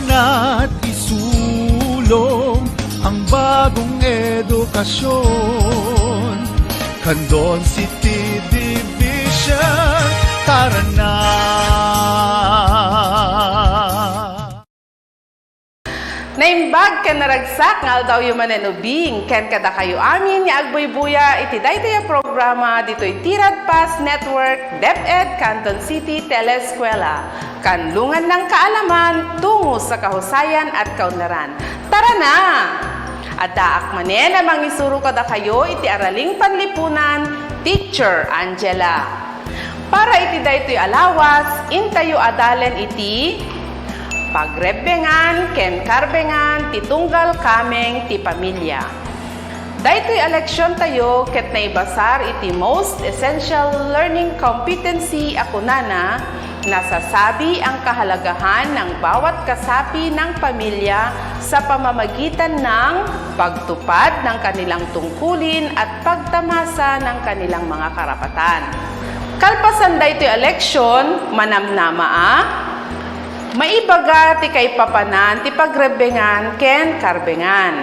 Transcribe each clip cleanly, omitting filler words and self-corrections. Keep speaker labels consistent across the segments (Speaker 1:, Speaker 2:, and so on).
Speaker 1: na't isulong ang bagong edukasyon. Candon City Division, tara na!
Speaker 2: Naimbag ken naragsak nga aldaw yu manenubing ken kada kayo amin nga agboy-buya iti daytoy a programa ditoy Tirad Pass Network DepEd Canton City Teleskwela. Kanlungan ng kaalaman tungo sa kahusayan at kaunlaran. Tara na! Adaak manen amang isuro kada kayo iti araling panlipunan Teacher Angela. Para iti daytoy alawas intayo adalen iti pagrebengan ken karbengan ti tunggal kameng ti pamilya. Daytoy eleksyon tayo ket naibasar iti most essential learning competency akunana nasasabi ang kahalagahan ng bawat kasapi ng pamilya sa pamamagitan ng pagtupad ng kanilang tungkulin at pagtamasa ng kanilang mga karapatan. Kalpasan daytoy eleksyon manamnama maibaga ti kay papanan ti pagrebengan ken karbengan.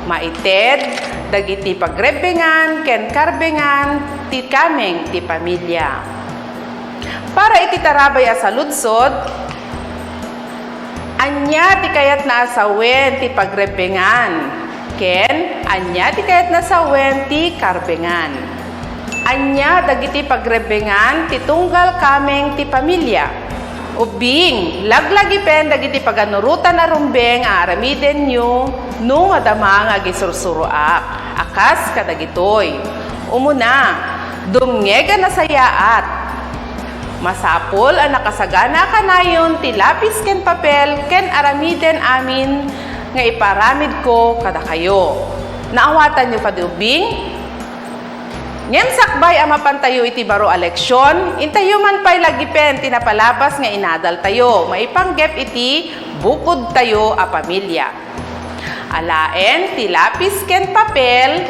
Speaker 2: Maited dagiti pagrebengan ken karbengan ti kameng ti pamilya. Para iti tarabay a saludsod, anya ti kayat na asawen ti pagrebengan ken anya ti kayat na asawen ti karbengan. Anya dagiti pagrebengan ti tunggal kameng ti pamilya. Ubing, laglagi pen dagiti paganurutan na rumbeng aramiden nyo nung adama nga gisursuroak. Akas kadagitoy. Umuna, dumngega na sayaat. Masapol ang nakasagana kanayon ti lapis ken papel ken aramiden amin nga iparamid ko kada kayo. Naawatan nyo kadi ubing? Ngem sakbay ang mapantayo iti baro eleksyon, intayo man pa'y lagipen tinapalabas nga inadal tayo, maipanggep iti bukod tayo a pamilya. Alaen ti lapis ken papel,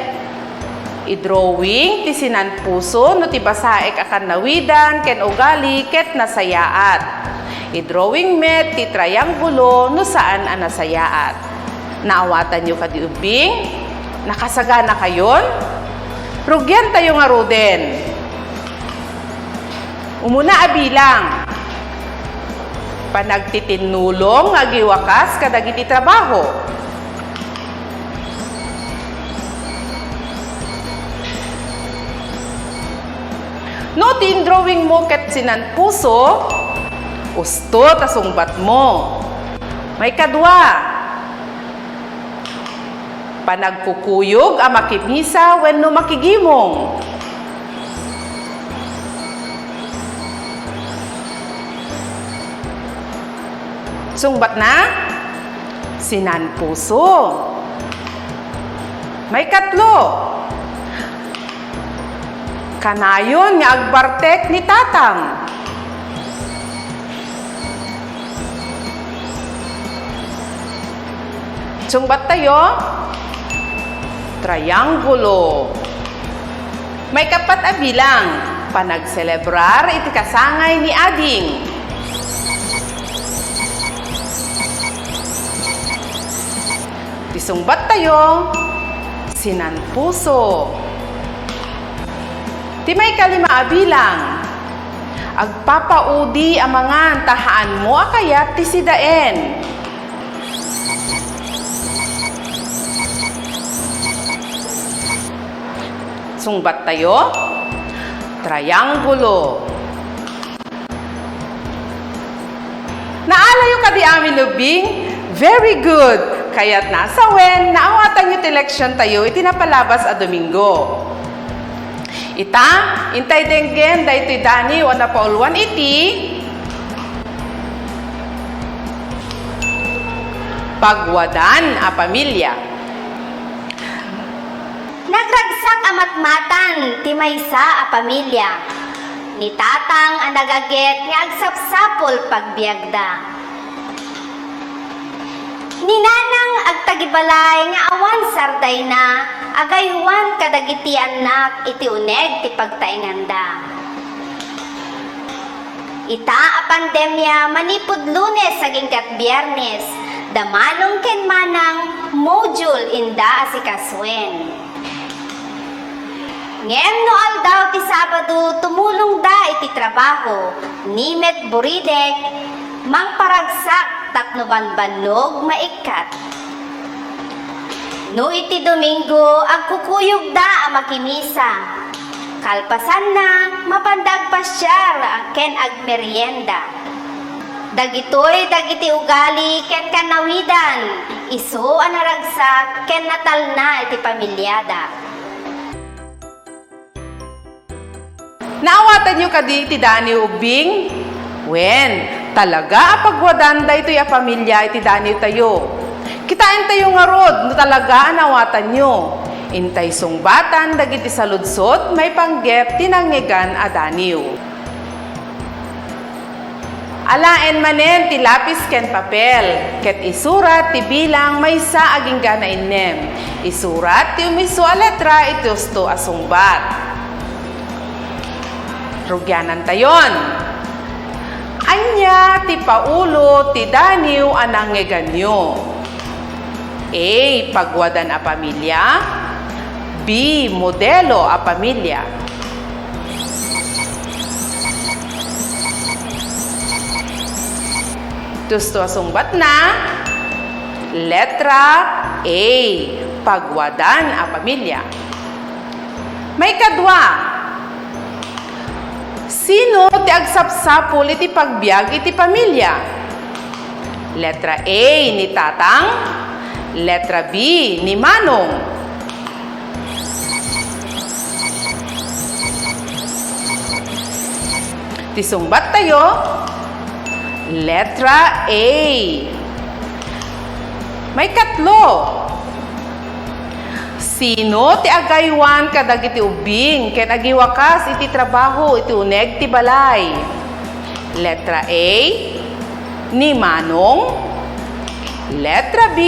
Speaker 2: i-drawing ti sinanpuso no ti basaek akan nawidan ken ugali ket nasayaat. I-drawing met ti trianggulo no saan ang nasayaat. Naawatan nyo kadi ubing? Nakasagana kayon? Rugyan tayo nga ruden. Umuna abilang. Panagtitinulong nga giwakas kadagiti trabaho. No tin drawing mo ket sinan puso, usto ta sungbat mo. May kadwa. Panagkukuyog ang makimisa wenno makigimong. Sungbat na? Sinan puso. May katlo. Kanayon nga agbartek ni tatang. Sungbat tayo? Trianggulo. May kapat a bilang, panagselebrar iti kasangay ni ading. Tisungbat tayo, sinan puso. Ti may kalima a bilang, agpapaudi amangan tahaan mo akayat ti sidaen. Sungbat tayo, trianggulo. Naalayo ka di amin lubing? Very good. Kaya't nasa wen, naawatan nyo ti eleksyon tayo, itinapalabas a Domingo. Ita, intay denggen, dahito dani, wana paulwan iti, pagwadan a pamilya.
Speaker 3: Nagragsak amatmatan ti maysa a pamilya. Ni tatang ang nagaget nga agsapsapol pagbiagda. Ni nanang agtagibalay nga awan sarday na agaywan kadagiti anak iti uneg ti pagtainganda. Ita a pandemya manipod Lunes saging kat Biyernes. Damanong ken manang module inda asikaswen. Ngem no aldaw ti Sabado tumulong da iti trabaho. Nimet buridek mangparagsak tapno banbanog maikat. No iti Domingo agkukuyog da a makimisa. Kalpasan na, mapandag pasyar ken agmerienda. Dagitoy dagiti ugali ken kanawidan, isu anaragsak ken natalna iti pamilyada.
Speaker 2: Naawatan nyo kadi iti dani ubing? Wen, talaga apagwadan da ito'y pamilya iti dani tayo. Kitain tayo nga rod, no talaga anawatan nyo. Intay sungbatan dagiti saludsot may panggep tinanggegan a daniw. Alaen manen ti lapis ken papel, ket isurat ti bilang maysa aging gana innem. Isurat ti umisu a letra iti usto a sungbat. Rugyanan tayon. Anya ti paulo ti daniw a nanggegan nyo. A. Pagwadan a pamilya. B. Modelo a pamilya. Gusto sungbat na. Letra A. Pagwadan a pamilya. May kadwa. Sino ti agsapsapul iti pagbiag iti pamilya? Letra A. Ni Tatang. Letra B. Ni Manong. Tisungbat tayo. Letra A. May katlo. Sino ti agaywan kadagiti ubing ken agiwakas iti trabaho iti uneg ti balay? Letra A. Ni Manong. Letra B.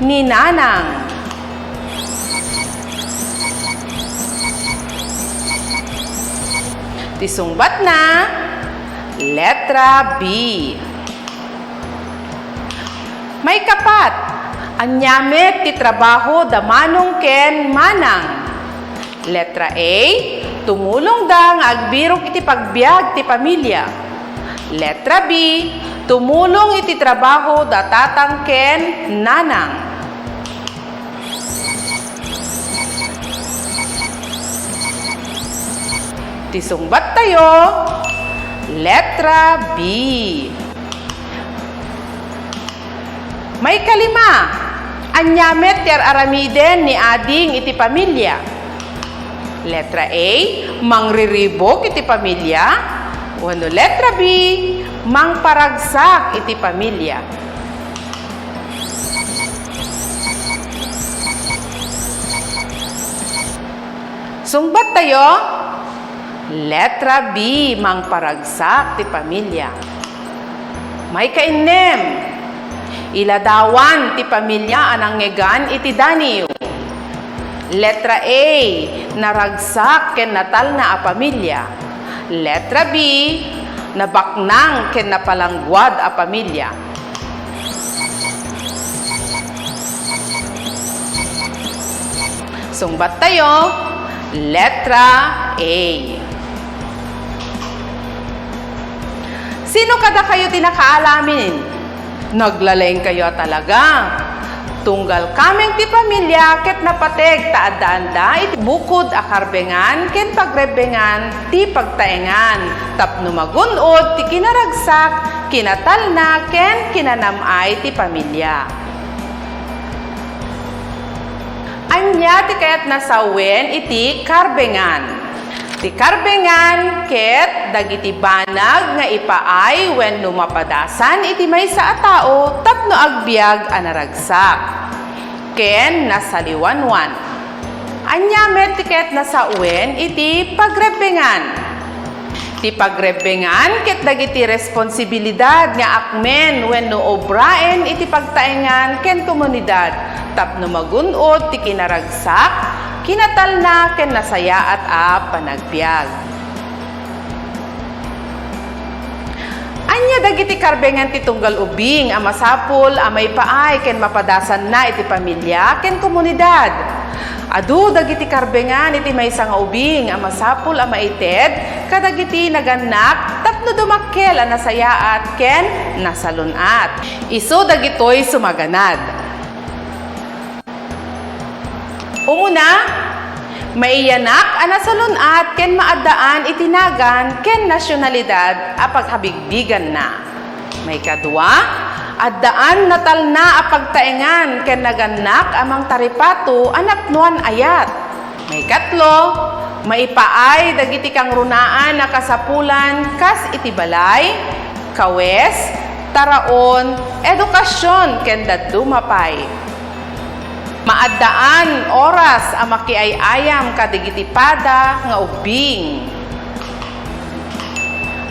Speaker 2: Ni Nanang. Tisungbat na. Letra B. May kapat. Anyamit ti trabaho da Manong ken Manang. Letra A. Tumulong da nga agbirok iti pagbiag ti pamilya. Letra B. Tumulong iti trabaho da Tatang ken Nanang. Tisungbat tayo. Letra B. May kalima. Anyamet ti aramiden ni ading iti pamilya. Letra A. Mangriribok iti pamilya. Wano letra B. Mangparagsak iti pamilya. Sungbat tayo. Letra B. Mangparagsak ti pamilya. May kainem. Iladawan ti pamilya ananggegan iti daniw. Letra A. Naragsak ken natal na a pamilya. Letra B. Nabaknang ken napalangguad a pamilya. Sungbat tayo. Letra A. Sino kada kayo tinakaalamin? Naglaleng kayo talaga. Tunggal kaming ti pamilya ket napateg taadanda iti bukod a karbengan ken pagrebengan ti pagtaengan tapno magunod ti kinaragsak kinatalna ken kinanamay ti pamilya. Anya ti kayat nasawen iti karbengan. Ti karbengan ket dagiti banag nga ipaay wen lumapadasan iti maysa a tao tapno agbiag a naragsak. Ken nasaliwanwan. Anya met ti ket nasawen iti pagrebengan. Ti pagrebengan ket dagiti responsibilidad nga akmen wen no obraen iti pagtaengan ken komunidad tapno magunod ti kinaragsak kinatalna ken nasayaat a panagbiag. Anya dagiti karbengan ti tunggal ubing, ang masapul, ang may paay, ken mapadasan na iti pamilya, ken komunidad. Adu dagiti karbengan iti maysa nga ubing, ang masapul, ang maited, kadagiti naganak, tapno dumakkel ang nasayaat, ken nasalunat. Isu dagitoy sumaganad. Umuna, maiyanak ang nasalunat, ken maadaan itinagan, ken nasyonalidad a paghabigbigan na. May kadua, addaan natal na a pagtaengan, ken naganak amang taripato anak nuan ayat. May katlo, maipaay dagiti kang runaan na kasapulan, kas itibalay, kawes, taraon, edukasyon, ken daddu mapay. Maadaan oras ang makiayayam kadigiti pada nga ubing.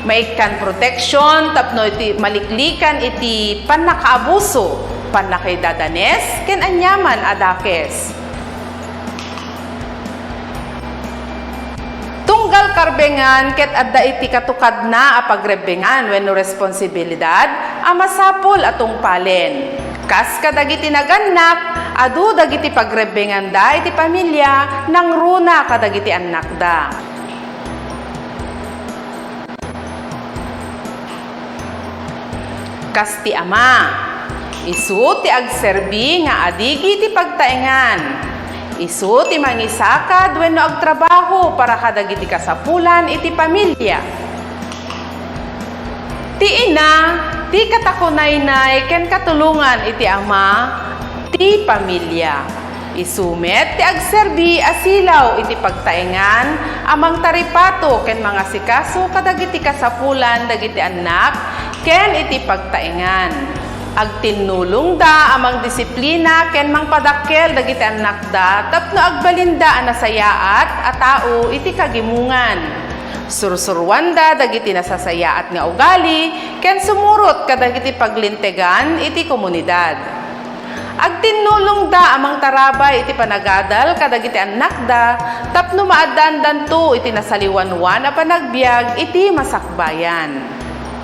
Speaker 2: Maikan proteksyon tapno iti maliklikan iti panakaabuso, panakaidadanes ken anyaman adakes. Tunggal karbengan ket adda iti katukad na a pagrebengan wenno responsibilidad a masapul atong palen. Kas kadagiti naganak, adu dagiti pagrebengan da iti pamilya nang runa kadagiti anak da. Kas ti ama, isu ti agserbi nga adigi ti pagtaengan. Isu ti mangisakad wenno agtrabaho para kadagiti kasapulan iti pamilya. Ti ina, ti katakunay-nay ken katulungan iti ama, ti pamilya. Isumet ti agserbi asilaw iti pagtaengan, amang taripato ken mga sikaso kadagiti kasapulan dagiti anak, ken iti pagtaengan. Agtinulong da amang disiplina ken mangpadakkel dagiti anak da tapno agbalinda a nasayaat a tao iti kagimungan. Sursurwanda dagiti nasasayaat nga ugali ken sumurot kadagiti paglintegan iti komunidad. Agtinulong da amang tarabay iti panagadal kadagiti anak da tapno maaddan-danto iti nasaliwanwan a panagbiag iti masakbayan.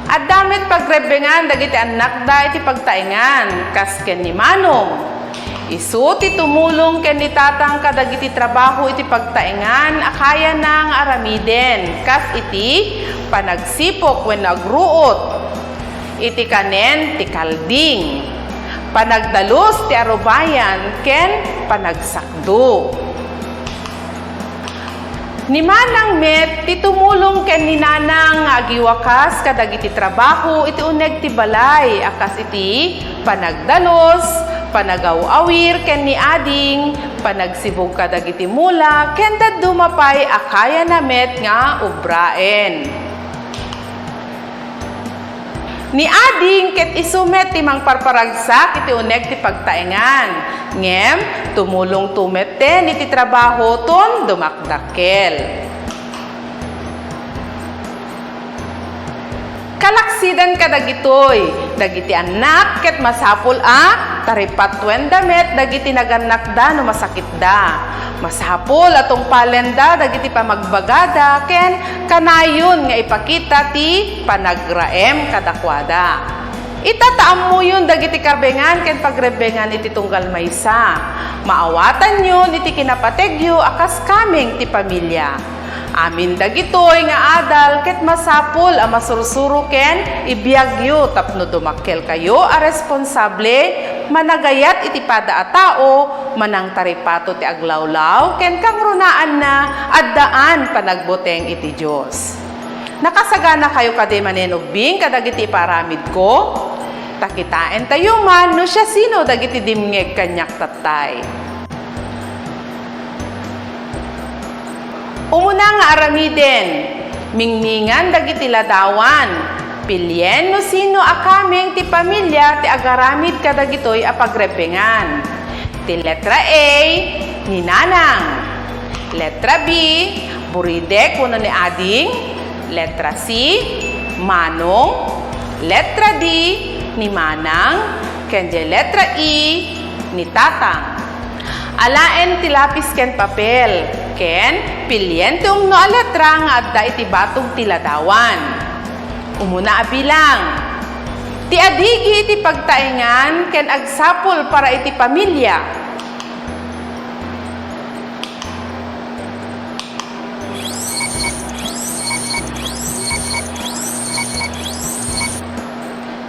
Speaker 2: Addamit pagrebengan dagiti anak da iti pagtaengan kas ken ni manong. Isu ti tumulong ken ni tatang kadagiti trabaho iti pagtaengan akaya nang aramiden kas iti panagsipok wenno agruot. Iti kanen ti kalding. Panagdalos ti arubayan ken panagsakdo. Ni manang met ti tumulong ken ni nanang nga agiwakas kadagiti trabaho iti uneg ti balay akas iti panagdalos, panagawawir ken ni ading, panagsibog kadagiti mula ken daddu mapay akaya na met nga ubraen. Ni ading ket isumet ti mangparparagsak iti uneg ti pagtaengan. Ngem tumulong tumet ten iti trabaho ton dumakdakkel. Kalaksidan kadagitoy dagiti anak ket masapul a taripatwen damet dagiti naganak da no masakit da. Masapul atong palenda dagiti pamagbagada ken kanayon nga ipakita ti panagraem kadakwada. Itataam mo yun dagiti karbengan ken pagrebengan iti tunggal maysa. Maawatan yun iti kinapategyo akas kaming ti pamilya. Amin dagitoy nga adal ket masapul a masursuro ken ibiyagyo tapno dumakkel kayo a responsable managayat iti pada a tao manang taripato ti aglawlaw ken kang runaan na addaan panagbuteng iti Dios. Nakasagana kayo kadi manen ubing kadagiti paramid ko. Takitain tayo man no siya sino dagiti dimngeg kanyak tatay. Umuna nga aramiden, mingmingan dagiti ladawan, pilyen no sino akaming ti pamilya ti agaramid kadagitoy a pagrebengan. Ti letra A, ni nanang. Letra B, buridek kuno ni ading. Letra C, manong. Letra D, ni manang. Kenje letra E, ni tatang. Alaen ti lapis ken papel, ken pilyen ti umno a letra nga adda iti batog ti ladawan. Umuna abilang. Ti adigi iti pagtaingan ken agsapol para iti pamilya.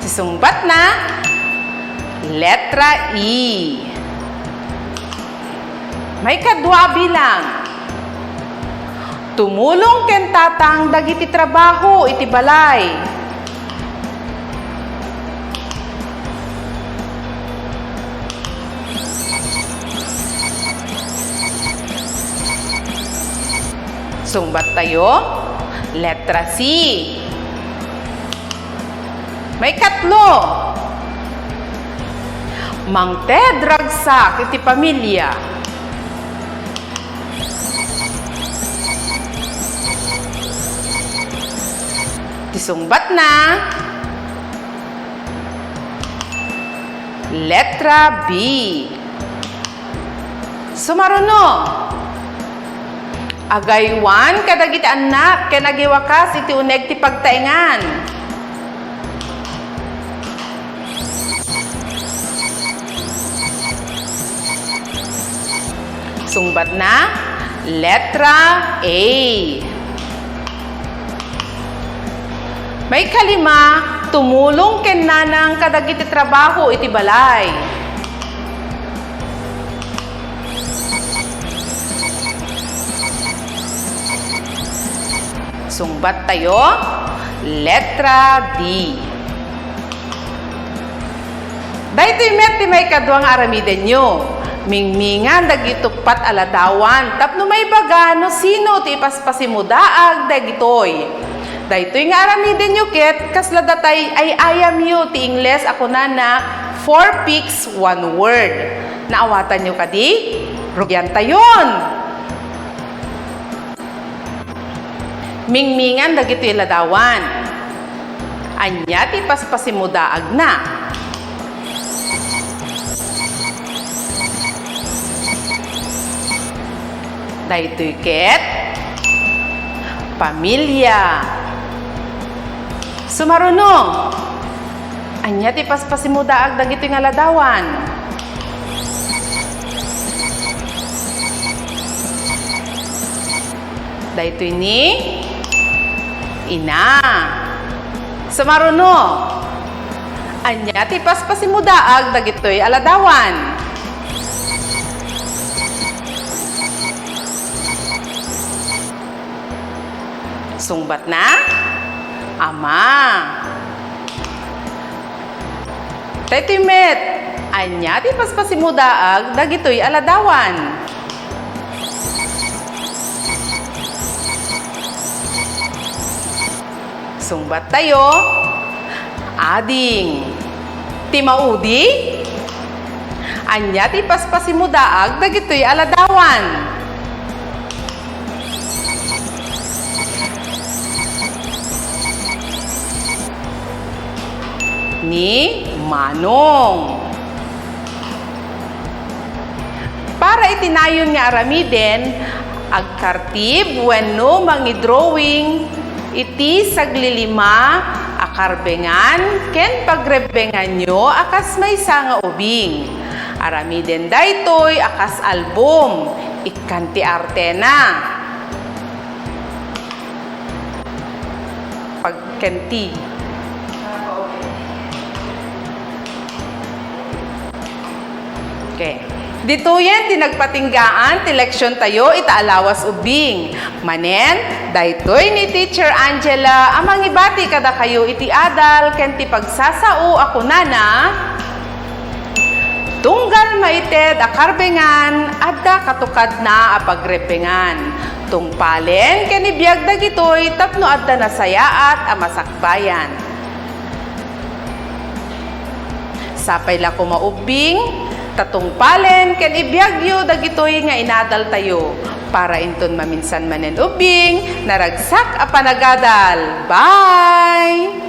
Speaker 2: Sisungbat na. Letra E. May kadwa bilang. Tumulong ken tatang dagiti trabaho iti balay. Sungbat tayo. Letra C. May katlo. Mangted ragsak iti pamilya. Tisungbat na. Letra B. Sumaruno. Agaywan kadagiti anak ken agiwakas iti uneg ti pagtaingan. Sungbat na. Letra A. May kalima, tumulong ken nanang kadagiti trabaho iti balay. Sungbat tayo. Letra D. Daytoy met ti may kadwang aramiden nyo. Mingmingan dagitupat aladawan tapno may baga no sino ti ipaspasimudaag dagitoy. Daytoy nga aramiden nyo ket kasla datay ay ayam yu ti Ingles ako na 4 pics 1 word. Naawatan nyo kadi? Rugyan tayon. Mingmingan dagitoy aladawan. Anya ti paspasimudaag na. Daytoy ket pamilya. Sumaruno. Anya ti paspasimudaag dagitoy nga ladawan. Daytoy ni ina. Sumaruno. Anya ti paspasimudaag dagitoy aladawan. Sungbat na. Ama. Daytoy met. Anya ti paspasimudaag dagitoy aladawan. Sungbat tayo. Ading. Ti maudi. Anya ti paspasimudaag dagitoy aladawan. Ni Manong. Para itinayon nga aramiden, agkartib wenno mangidrawing iti saglilima akarbengan ken pagrebengan nyo akas maysa nga ubing. Aramiden daytoy akas album ikanti artena. Pagkenti. Okay. Dito yan, tinagpatinggaan, ti leksyon tayo, itaalawas ubing. Manen, daytoy ni Teacher Angela, amang ibati kada kayo iti adal, ken ti pagsasao ako nana, tunggal maited akarbengan, adda katukad na apagrepengan. Tungpalen, ken ibiyag dagitoy, tapno adda nasayaat amasakbayan. Sapay la kumaubing, tatungpalen ken ibiyagyo dagitoy nga inadal tayo para inton maminsan manen ubing naragsak a panagadal. Bye!